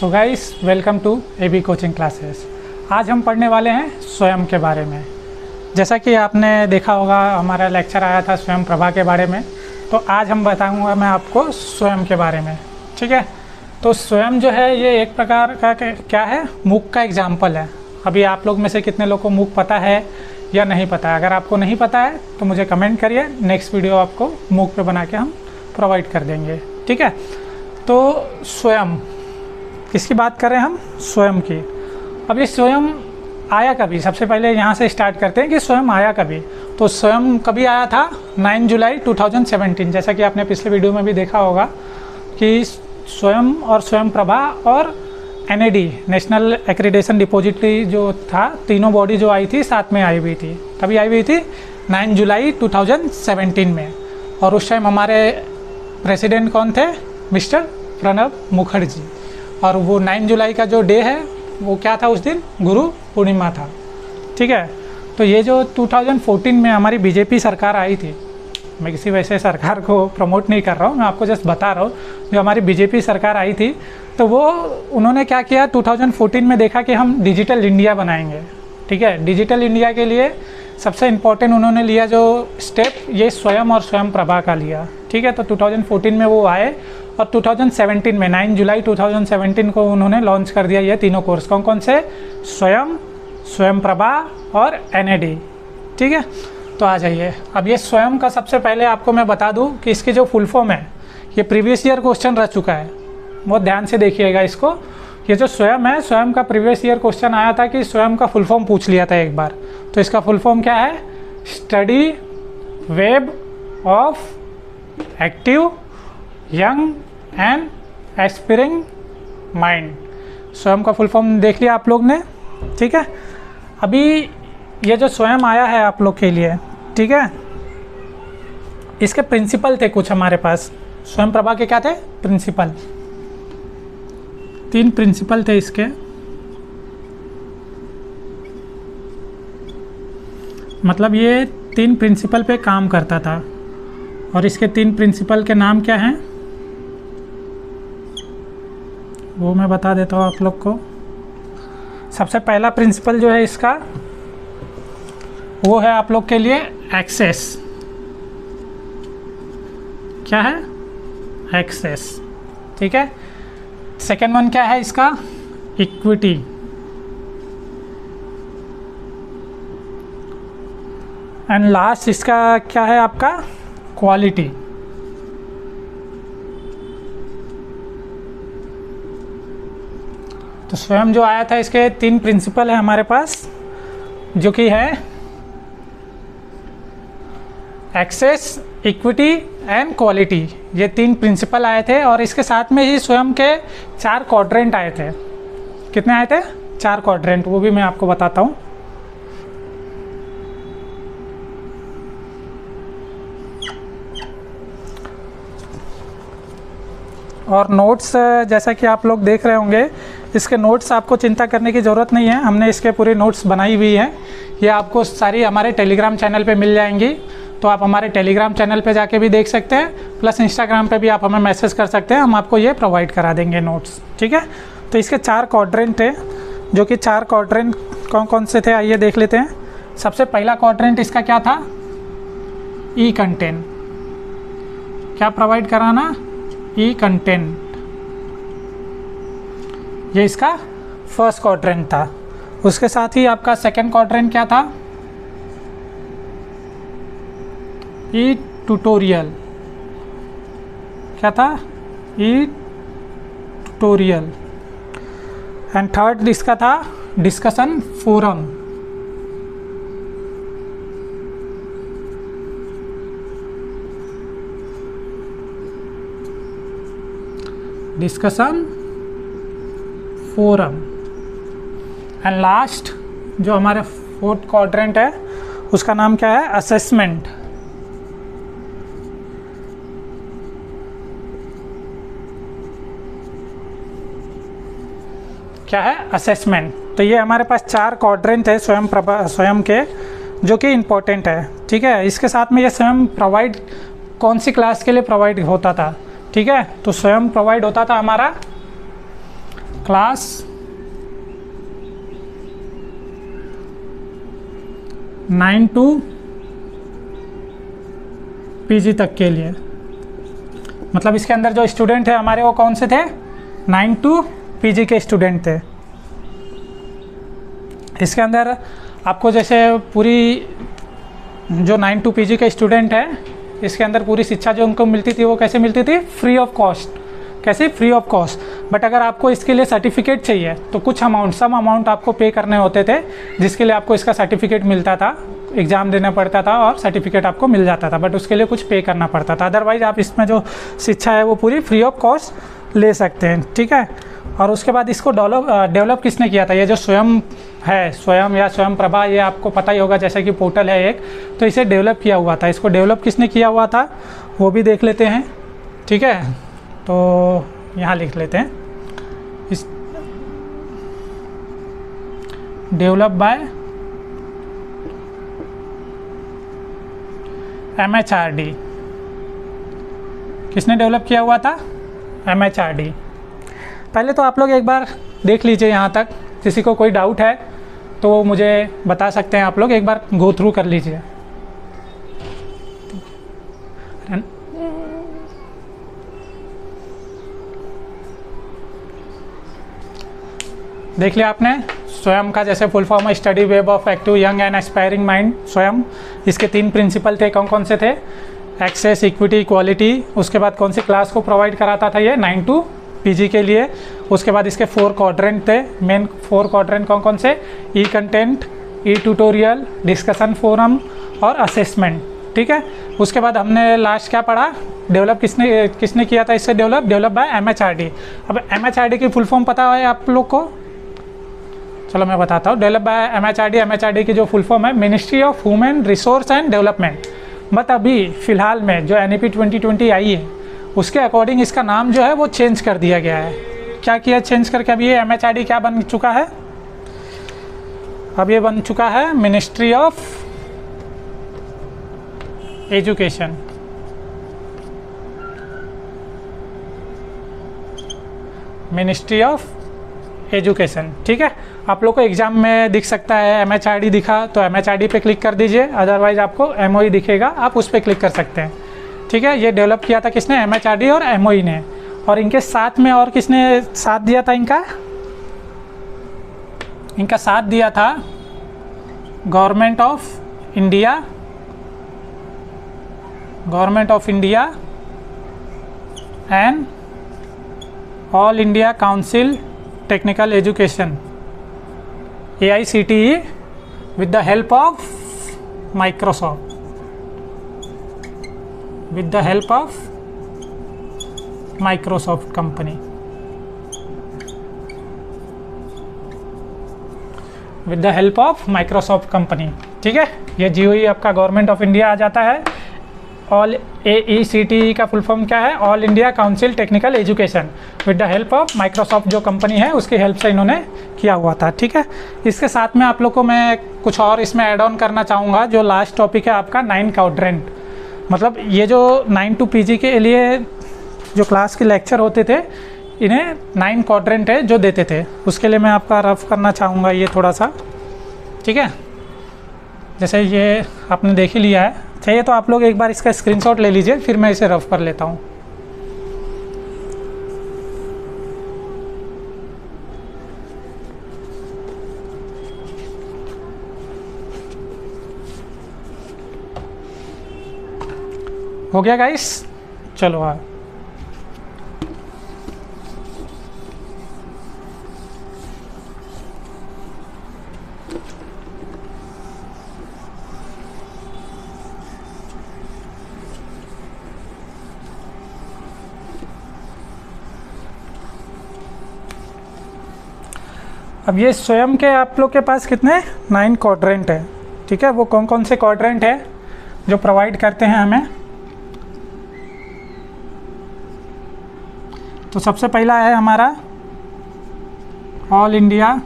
So guys, welcome to AB coaching classes. आज हम पढ़ने वाले हैं स्वयं के बारे में। जैसा कि आपने देखा होगा, हमारा लेक्चर आया था स्वयं प्रभा के बारे में, तो आज हम बताऊंगा मैं आपको स्वयं के बारे में। ठीक है, तो स्वयं जो है ये एक प्रकार का क्या है, मूक का एग्जाम्पल है। अभी आप लोग में से कितने लोग को मूक पता है या नहीं पता है? अगर आपको नहीं पता है तो मुझे कमेंट करिए, नेक्स्ट वीडियो आपको मूक पे बना के हम प्रोवाइड कर देंगे। ठीक है, तो स्वयं किसकी बात कर रहे हैं हम? स्वयं की। अब ये स्वयं आया कभी? सबसे पहले यहाँ से स्टार्ट करते हैं कि स्वयं आया कभी। तो स्वयं कभी आया था? 9 जुलाई 2017। जैसा कि आपने पिछले वीडियो में भी देखा होगा कि स्वयं और स्वयं प्रभा और NAD नेशनल एक्रीडेशन डिपॉजिटरी जो था, तीनों बॉडी जो आई थी साथ में आई हुई थी। तभी आई हुई थी 9 जुलाई 2017 में। और उस टाइम हमारे प्रेसिडेंट कौन थे? मिस्टर प्रणब मुखर्जी। और वो 9 जुलाई का जो डे है वो क्या था? उस दिन गुरु पूर्णिमा था। ठीक है, तो ये जो 2014 में हमारी बीजेपी सरकार आई थी, मैं किसी वैसे सरकार को प्रमोट नहीं कर रहा हूँ, मैं आपको जस्ट बता रहा हूँ। जो हमारी बीजेपी सरकार आई थी तो वो उन्होंने क्या किया, 2014 में देखा कि हम डिजिटल इंडिया बनाएंगे। ठीक है, डिजिटल इंडिया के लिए सबसे इम्पोर्टेंट उन्होंने लिया जो स्टेप, ये स्वयं और स्वयं प्रभा का लिया। ठीक है, तो 2014 में वो आए और 2017 में 9 जुलाई 2017 को उन्होंने लॉन्च कर दिया ये तीनों कोर्स। कौन कौन से? स्वयं, स्वयं प्रभा और NAD। ठीक है, तो आ जाइए। अब ये स्वयं का सबसे पहले आपको मैं बता दूं कि इसकी जो फुल फॉर्म है, ये प्रीवियस ईयर क्वेश्चन रह चुका है, बहुत ध्यान से देखिएगा इसको। ये जो स्वयं है, स्वयं का प्रीवियस ईयर क्वेश्चन आया था कि स्वयं का फुल फॉर्म पूछ लिया था एक बार। तो इसका फुल फॉर्म क्या है? Study web of active young and aspiring mind. Swayam का फुल फॉर्म देख लिया आप लोग ने। ठीक है, अभी ये जो स्वयं आया है आप लोग के लिए, ठीक है, इसके प्रिंसिपल थे कुछ हमारे पास। स्वयं प्रभा के क्या थे? प्रिंसिपल। 3 प्रिंसिपल थे इसके। मतलब ये 3 प्रिंसिपल पे काम करता था। और इसके 3 प्रिंसिपल के नाम क्या हैं वो मैं बता देता हूँ आप लोग को। सबसे पहला प्रिंसिपल जो है इसका, वो है आप लोग के लिए एक्सेस। क्या है? एक्सेस। ठीक है, सेकेंड वन क्या है इसका? इक्विटी। एंड लास्ट इसका क्या है आपका? क्वालिटी। तो स्वयं जो आया था, इसके 3 प्रिंसिपल है हमारे पास, जो कि है एक्सेस, इक्विटी एंड क्वालिटी। ये 3 प्रिंसिपल आए थे और इसके साथ में ही स्वयं के 4 क्वाड्रेंट आए थे। कितने आए थे? 4 क्वाड्रेंट, वो भी मैं आपको बताता हूँ। और नोट्स जैसा कि आप लोग देख रहे होंगे, इसके नोट्स आपको चिंता करने की ज़रूरत नहीं है, हमने इसके पूरे नोट्स बनाई हुई हैं। ये आपको सारी हमारे टेलीग्राम चैनल पे मिल जाएंगी, तो आप हमारे टेलीग्राम चैनल पे जाके भी देख सकते हैं, प्लस इंस्टाग्राम पे भी आप हमें मैसेज कर सकते हैं, हम आपको ये प्रोवाइड करा देंगे नोट्स। ठीक है, तो इसके 4 क्वाड्रेंट थे, जो कि 4 क्वाड्रेंट कौन कौन से थे आइए देख लेते हैं। सबसे पहला क्वाड्रेंट इसका क्या था? ई कंटेंट। क्या प्रोवाइड कराना? ई कंटेंट। ये इसका फर्स्ट क्वाड्रेंट था। उसके साथ ही आपका सेकंड क्वाड्रेंट क्या था? ई ट्यूटोरियल। क्या था? ई ट्यूटोरियल। एंड थर्ड इसका था discussion forum. Discussion forum. And last जो हमारे 4th क्वाड्रेंट है, उसका नाम क्या है? असेसमेंट। क्या है? असेसमेंट। तो ये हमारे पास 4 क्वाड्रेंट है स्वयं के, जो कि इम्पोर्टेंट है। ठीक है, इसके साथ में ये स्वयं प्रोवाइड कौन सी क्लास के लिए प्रोवाइड होता था? ठीक है, तो स्वयं प्रोवाइड होता था हमारा क्लास 9 to पीजी तक के लिए। मतलब इसके अंदर जो स्टूडेंट है हमारे वो कौन से थे? 9 to पीजी के स्टूडेंट थे। इसके अंदर आपको जैसे पूरी जो 9 to पीजी के स्टूडेंट है, इसके अंदर पूरी शिक्षा जो उनको मिलती थी वो कैसे मिलती थी? Free of cost. कैसे? Free of cost. बट अगर आपको इसके लिए सर्टिफिकेट चाहिए तो कुछ अमाउंट, सम अमाउंट आपको पे करने होते थे, जिसके लिए आपको इसका सर्टिफिकेट मिलता था, एग्ज़ाम देना पड़ता था और सर्टिफिकेट आपको मिल जाता था, बट उसके लिए कुछ पे करना पड़ता था। अदरवाइज़ आप इसमें जो शिक्षा है वो पूरी फ्री ऑफ कॉस्ट ले सकते हैं, ठीक है। और उसके बाद इसको डेवलप किसने किया था? ये जो स्वयं है, स्वयं या स्वयं प्रभा, ये आपको पता ही होगा, जैसे कि पोर्टल है एक, तो इसे डेवलप किया हुआ था। इसको डेवलप किसने किया हुआ था वो भी देख लेते हैं, ठीक है। तो यहाँ लिख लेते हैं, इस डेवलप बाय MHRD। किसने डेवलप किया हुआ था? MHRD। पहले तो आप लोग एक बार देख लीजिए यहाँ तक, किसी को कोई डाउट है तो वो मुझे बता सकते हैं, आप लोग एक बार गो थ्रू कर लीजिए। देख लिया आपने, स्वयं का जैसे फुल फॉर्म है study web of active young and aspiring mind, Swayam. इसके 3 प्रिंसिपल थे, कौन कौन से थे? Access, equity, equality. उसके बाद कौन सी क्लास को प्रोवाइड कराता था ये? 9 to पीजी के लिए। उसके बाद इसके 4 क्वाड्रेंट थे, मेन 4 क्वाड्रेंट कौन कौन से? ई कंटेंट, ई ट्यूटोरियल, डिस्कशन फोरम और असेसमेंट, ठीक है। उसके बाद हमने लास्ट क्या पढ़ा? डेवलप किसने किया था इससे? Develop by MHRD। अब MHRD की फुल फॉर्म पता है आप लोग को? चलो मैं बताता हूँ। डेवलप बाय MHRD की जो फुल फॉर्म है ministry of human resource and development. But अभी फ़िलहाल में जो NEP 2020 आई है उसके अकॉर्डिंग इसका नाम जो है वो चेंज कर दिया गया है। क्या किया चेंज करके? अभी ये MHRD क्या बन चुका है? अब ये बन चुका है ministry of education. Ministry of education, ठीक है। आप लोग को एग्जाम में दिख सकता है MHRD दिखा तो MHRD पे क्लिक कर दीजिए, अदरवाइज आपको MOE दिखेगा, आप उस पर क्लिक कर सकते हैं, ठीक है। ये डेवलप किया था किसने? MHRD और MOE ने। और इनके साथ में और किसने साथ दिया था? इनका साथ दिया था government of India and all India council technical education, AICTE, with the help of Microsoft, company, with the help of Microsoft company, ठीक है। ये GOE आपका गवर्नमेंट ऑफ इंडिया आ जाता है। ऑल AICTE का फुल फॉर्म क्या है? All India council technical education, with the help of Microsoft जो कंपनी है उसकी हेल्प से इन्होंने किया हुआ था, ठीक है। इसके साथ में आप लोग को मैं कुछ और इसमें ऐड ऑन करना चाहूँगा। जो लास्ट टॉपिक है आपका 9 क्वाड्रेंट, मतलब ये जो 9 to पीजी के लिए जो क्लास के लेक्चर होते थे इन्हें 9 क्वाड्रेंट है जो देते थे, उसके लिए मैं आपका रफ करना चाहूँगा ये थोड़ा सा, ठीक है। जैसे ये आपने देख ही लिया है, चाहिए तो आप लोग एक बार इसका स्क्रीनशॉट ले लीजिए, फिर मैं इसे रफ कर लेता हूँ। हो गया गाइस? चलो हाँ, अब ये स्वयं के आप लोग के पास कितने 9 क्वाड्रेंट है, ठीक है। वो कौन कौन से क्वाड्रेंट है जो प्रोवाइड करते हैं हमें? तो सबसे पहला है हमारा all India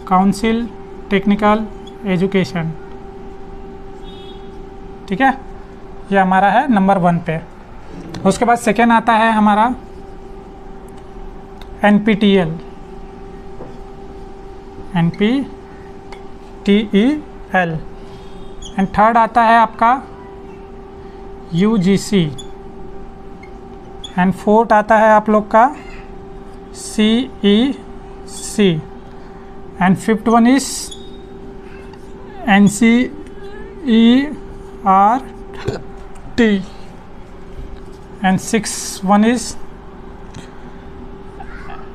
council technical education, ठीक है, ये हमारा है नंबर 1 पे। उसके बाद सेकेंड आता है हमारा NPTEL, NPTEL। एंड थर्ड आता है आपका UGC। एंड फोर्थ आता है आप लोग का CEC। And fifth one is NCERT। And six one is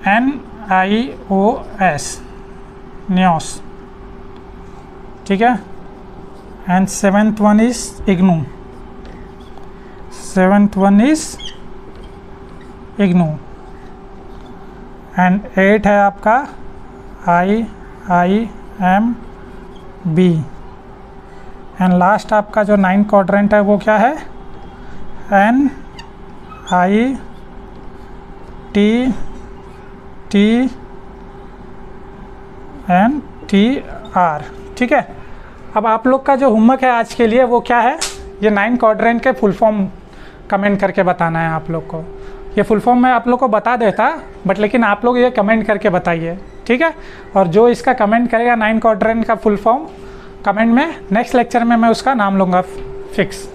NIOS, NIOS, ठीक है। And seventh one is IGNOU, and eight है आपका IIMB। एंड लास्ट आपका जो 9 क्वाड्रेंट है वो क्या है, NITTNTR, ठीक है। अब आप लोग का जो होमवर्क है आज के लिए वो क्या है, ये 9 क्वाड्रेंट के फुल फॉर्म कमेंट करके बताना है आप लोग को। ये फुल फॉर्म मैं आप लोग को बता देता, बट लेकिन आप लोग ये कमेंट करके बताइए, ठीक है। और जो इसका कमेंट करेगा 9 क्वाड्रेंट का फुल फॉर्म कमेंट में, नेक्स्ट लेक्चर में मैं उसका नाम लूँगा फिक्स,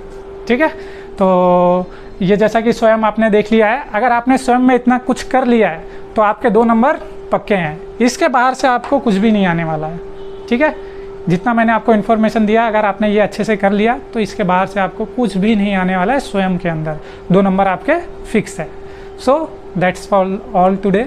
ठीक है। तो ये जैसा कि स्वयं आपने देख लिया है, अगर आपने स्वयं में इतना कुछ कर लिया है तो आपके 2 नंबर पक्के हैं। इसके बाहर से आपको कुछ भी नहीं आने वाला है, ठीक है। जितना मैंने आपको इन्फॉर्मेशन दिया, अगर आपने ये अच्छे से कर लिया तो इसके बाहर से आपको कुछ भी नहीं आने वाला है। स्वयं के अंदर 2 नंबर आपके फिक्स है। So that's all today.